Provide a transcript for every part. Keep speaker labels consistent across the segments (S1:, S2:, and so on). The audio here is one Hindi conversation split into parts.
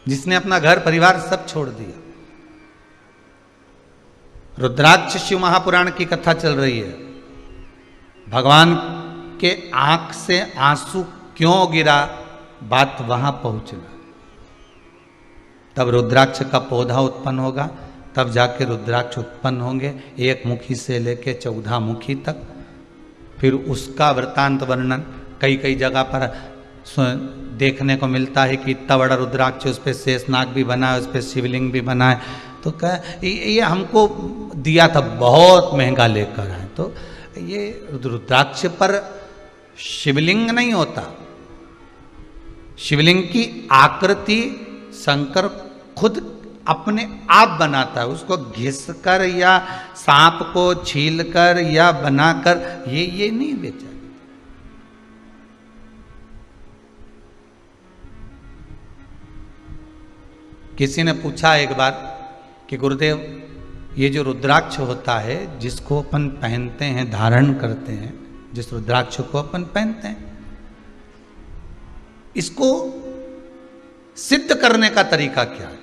S1: जिसने अपना घर परिवार सब छोड़ दिया। रुद्राक्ष शिव महापुराण की कथा चल रही है। भगवान के आंख से आंसू क्यों गिरा, बात वहां पहुंचना। तब रुद्राक्ष का पौधा उत्पन्न होगा, तब जाके रुद्राक्ष उत्पन्न होंगे, एक मुखी से लेके 14 मुखी तक। फिर उसका वृत्तांत वर्णन कई कई जगह पर देखने को मिलता है कि इतना बड़ा रुद्राक्ष, उस पर शेषनाग भी बना है, उस पर शिवलिंग भी बना है। तो ये हमको दिया था, बहुत महंगा लेकर आए। तो ये रुद्राक्ष पर शिवलिंग नहीं होता, शिवलिंग की आकृति शंकर खुद अपने आप बनाता है। उसको घिस कर या सांप को छील कर या बनाकर ये नहीं बेचा। किसी ने पूछा एक बार कि गुरुदेव, ये जो रुद्राक्ष होता है जिसको अपन पहनते हैं, धारण करते हैं, जिस रुद्राक्ष को अपन पहनते हैं, इसको सिद्ध करने का तरीका क्या है?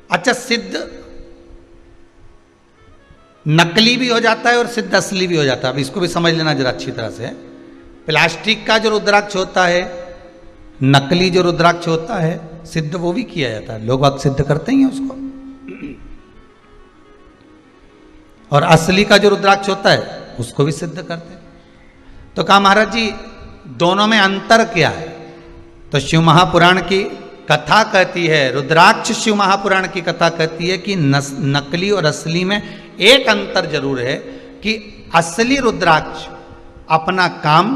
S1: अच्छा, सिद्ध नकली भी हो जाता है और सिद्ध असली भी हो जाता है। अब इसको भी समझ लेना जरा अच्छी तरह से। प्लास्टिक का जो रुद्राक्ष होता है, नकली जो रुद्राक्ष होता है, सिद्ध वो भी किया जाता है, लोग सिद्ध करते ही हैं उसको। और असली का जो रुद्राक्ष होता है उसको भी सिद्ध करते हैं। तो कहा महाराज जी दोनों में अंतर क्या है? तो शिव महापुराण की कथा कहती है, रुद्राक्ष शिव महापुराण की कथा कहती है कि नकली और असली में एक अंतर जरूर है कि असली रुद्राक्ष अपना काम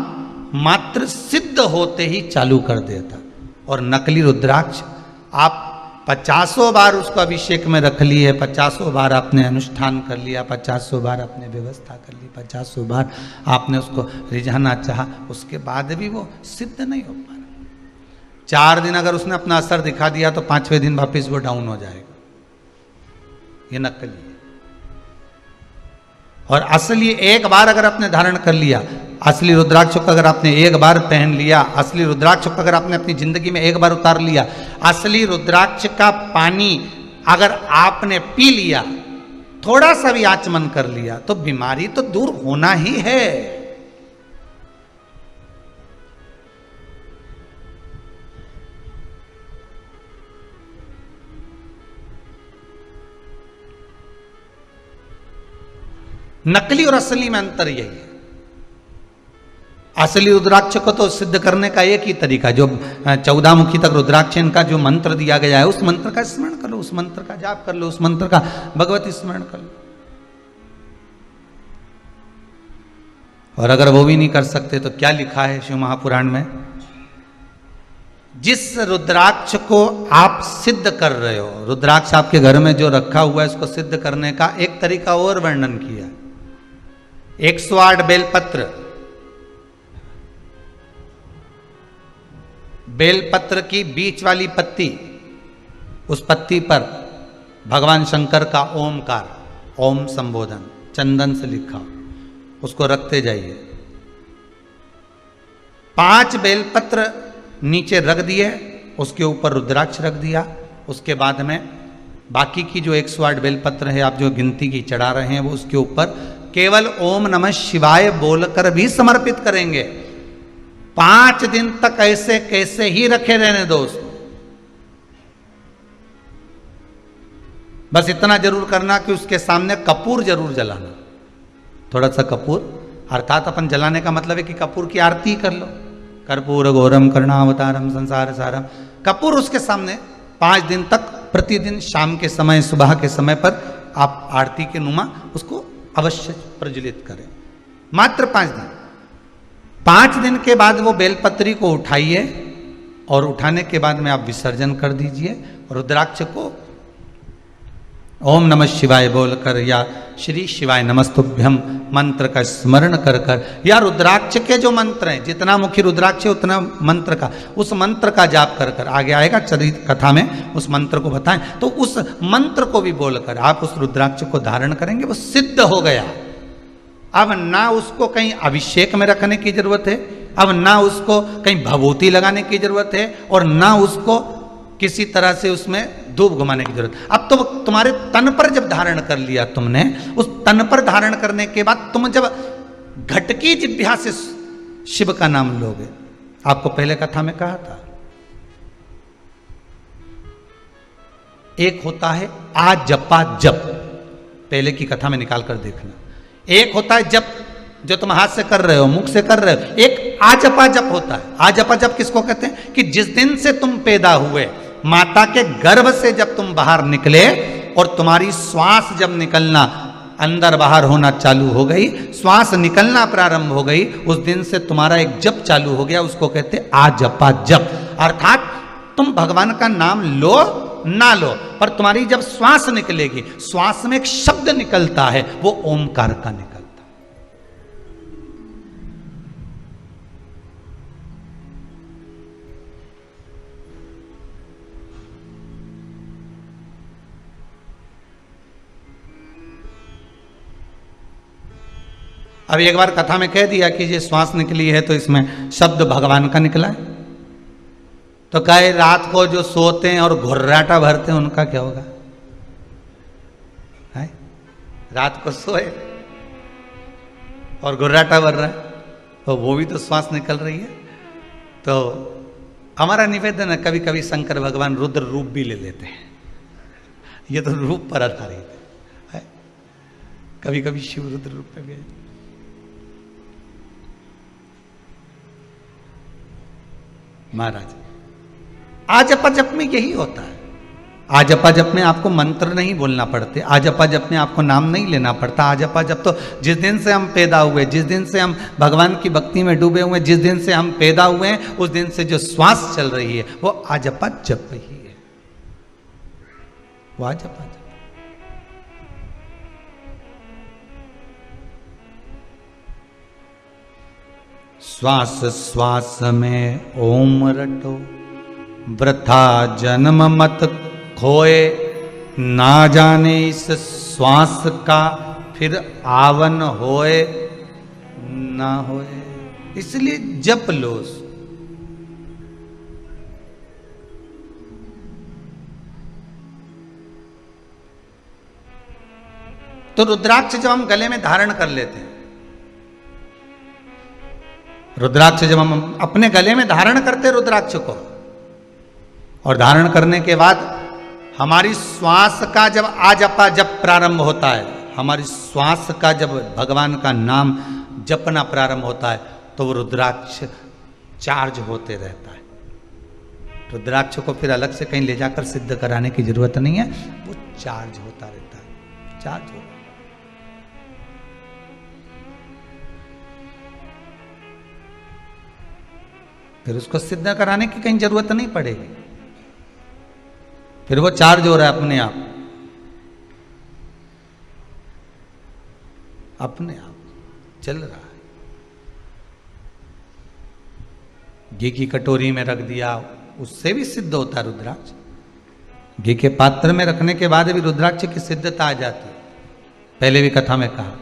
S1: मात्र सिद्ध होते ही चालू कर देता, और नकली रुद्राक्ष आप 50 बार उसको अभिषेक में रख लिए, 50 बार आपने अनुष्ठान कर लिया, 50 बार आपने व्यवस्था कर ली, 50 बार आपने उसको रिझाना चाहा, उसके बाद भी वो सिद्ध नहीं हो पा रहा। 4 दिन अगर उसने अपना असर दिखा दिया तो 5वें दिन वापस वो डाउन हो जाएगा। ये नकली है। और असली एक बार अगर आपने धारण कर लिया, असली रुद्राक्ष को अगर आपने एक बार पहन लिया, असली रुद्राक्ष को अगर आपने अपनी जिंदगी में एक बार उतार लिया, असली रुद्राक्ष का पानी अगर आपने पी लिया, थोड़ा सा भी आचमन कर लिया, तो बीमारी तो दूर होना ही है। नकली और असली में अंतर यही है। असली रुद्राक्ष को तो सिद्ध करने का एक ही तरीका, जो 14 मुखी तक रुद्राक्ष इनका जो मंत्र दिया गया है, उस मंत्र का स्मरण कर लो, उस मंत्र का जाप कर लो, उस मंत्र का भगवती स्मरण कर लो। और अगर वो भी नहीं कर सकते तो क्या लिखा है शिव महापुराण में? जिस रुद्राक्ष को आप सिद्ध कर रहे हो, रुद्राक्ष आपके घर में जो रखा हुआ है, उसको सिद्ध करने का एक तरीका और वर्णन किया। 108 बेलपत्र, बेलपत्र की बीच वाली पत्ती, उस पत्ती पर भगवान शंकर का ओमकार, ओम संबोधन चंदन से लिखा, उसको रखते जाइए। 5 बेलपत्र नीचे रख दिए, उसके ऊपर रुद्राक्ष रख दिया। उसके बाद में बाकी की जो 108 बेलपत्र है, आप जो गिनती की चढ़ा रहे हैं, वो उसके ऊपर केवल ओम नमः शिवाय बोलकर भी समर्पित करेंगे। 5 दिन तक ऐसे कैसे ही रखे रहने दो उसको। बस इतना जरूर करना कि उसके सामने कपूर जरूर जलाना, थोड़ा सा कपूर, अर्थात अपन जलाने का मतलब है कि कपूर की आरती कर लो। कर्पूर घोरम करुणावतारम संसार सारम, कपूर उसके सामने 5 दिन तक प्रतिदिन शाम के समय, सुबह के समय पर आप आरती के नुमा उसको अवश्य प्रज्वलित करें। मात्र 5 दिन। 5 दिन के बाद वो बेलपत्री को उठाइए, और उठाने के बाद में आप विसर्जन कर दीजिए। रुद्राक्ष को ओम नमः शिवाय बोलकर या श्री शिवाय नमस्तुभ्यम मंत्र का स्मरण कर कर, या रुद्राक्ष के जो मंत्र हैं, जितना मुखी रुद्राक्ष है उतना मंत्र का, उस मंत्र का जाप कर कर, आगे आएगा चरित कथा में उस मंत्र को बताएं, तो उस मंत्र को भी बोलकर आप उस रुद्राक्ष को धारण करेंगे, वो सिद्ध हो गया। अब ना उसको कहीं अभिषेक में रखने की जरूरत है, अब ना उसको कहीं भभूति लगाने की जरूरत है, और ना उसको किसी तरह से उसमें धूप घुमाने की जरूरत। अब तो तुम्हारे तन पर जब धारण कर लिया तुमने, उस तन पर धारण करने के बाद तुम जब घटकी जिह्वा से शिव का नाम लोगे, आपको पहले कथा में कहा था, एक होता है आ जपा जप, पहले की कथा में निकाल कर देखना। एक होता है जप जो तुम हाथ से कर रहे हो, मुख से कर रहे हो। एक आजपा जप होता है। आजपा जप किसको कहते हैं? कि जिस दिन से तुम पैदा हुए, माता के गर्भ से जब तुम बाहर निकले और तुम्हारी श्वास जब निकलना, अंदर बाहर होना चालू हो गई, श्वास निकलना प्रारंभ हो गई, उस दिन से तुम्हारा एक जप चालू हो गया, उसको कहते हैं आजपा जप। अर्थात तुम भगवान का नाम लो ना लो, पर तुम्हारी जब श्वास निकलेगी, श्वास में एक शब्द निकलता है, वो ओमकार का निकलता है। अब एक बार कथा में कह दिया कि ये श्वास निकली है तो इसमें शब्द भगवान का निकला है, तो कहे रात को जो सोते हैं और घुर्राटा भरते हैं उनका क्या होगा? है? रात को सोए और घुर्राटा भर रहा है, तो वो भी तो श्वास निकल रही है। तो हमारा निवेदन है, कभी कभी शंकर भगवान रुद्र रूप भी ले लेते हैं, ये तो रूप पर आधारित है। कभी कभी शिव रुद्र रूप में भी। महाराज आजपा जप में यही होता है। आजपा जप में आपको मंत्र नहीं बोलना पड़ते, आजपा जप में आपको नाम नहीं लेना पड़ता। आजपा जप तो जिस दिन से हम पैदा हुए, जिस दिन से हम भगवान की भक्ति में डूबे हुए, जिस दिन से हम पैदा हुए हैं, उस दिन से जो श्वास चल रही है वो आजपा जप ही है, वो आजपा जप। श्वास श्वास में ओम रटो, वृथा जन्म मत खोए, ना जाने इस श्वास का फिर आवन होए ना होए। इसलिए जप लो। तो रुद्राक्ष जब हम गले में धारण कर लेते हैं, रुद्राक्ष जब हम अपने गले में धारण करते रुद्राक्ष को, और धारण करने के बाद हमारी श्वास का जब आजपा जप प्रारंभ होता है, हमारी श्वास का जब भगवान का नाम जपना प्रारंभ होता है, तो वो रुद्राक्ष चार्ज होते रहता है। रुद्राक्ष को फिर अलग से कहीं ले जाकर सिद्ध कराने की जरूरत नहीं है, वो चार्ज होता रहता है, चार्ज होता है। फिर उसको सिद्ध कराने की कहीं जरूरत नहीं पड़ेगी, फिर वो चार्ज हो रहा है अपने आप, अपने आप चल रहा है। घी की कटोरी में रख दिया, उससे भी सिद्ध होता है रुद्राक्ष। घी के पात्र में रखने के बाद भी रुद्राक्ष की सिद्धता आ जाती है, पहले भी कथा में कहा।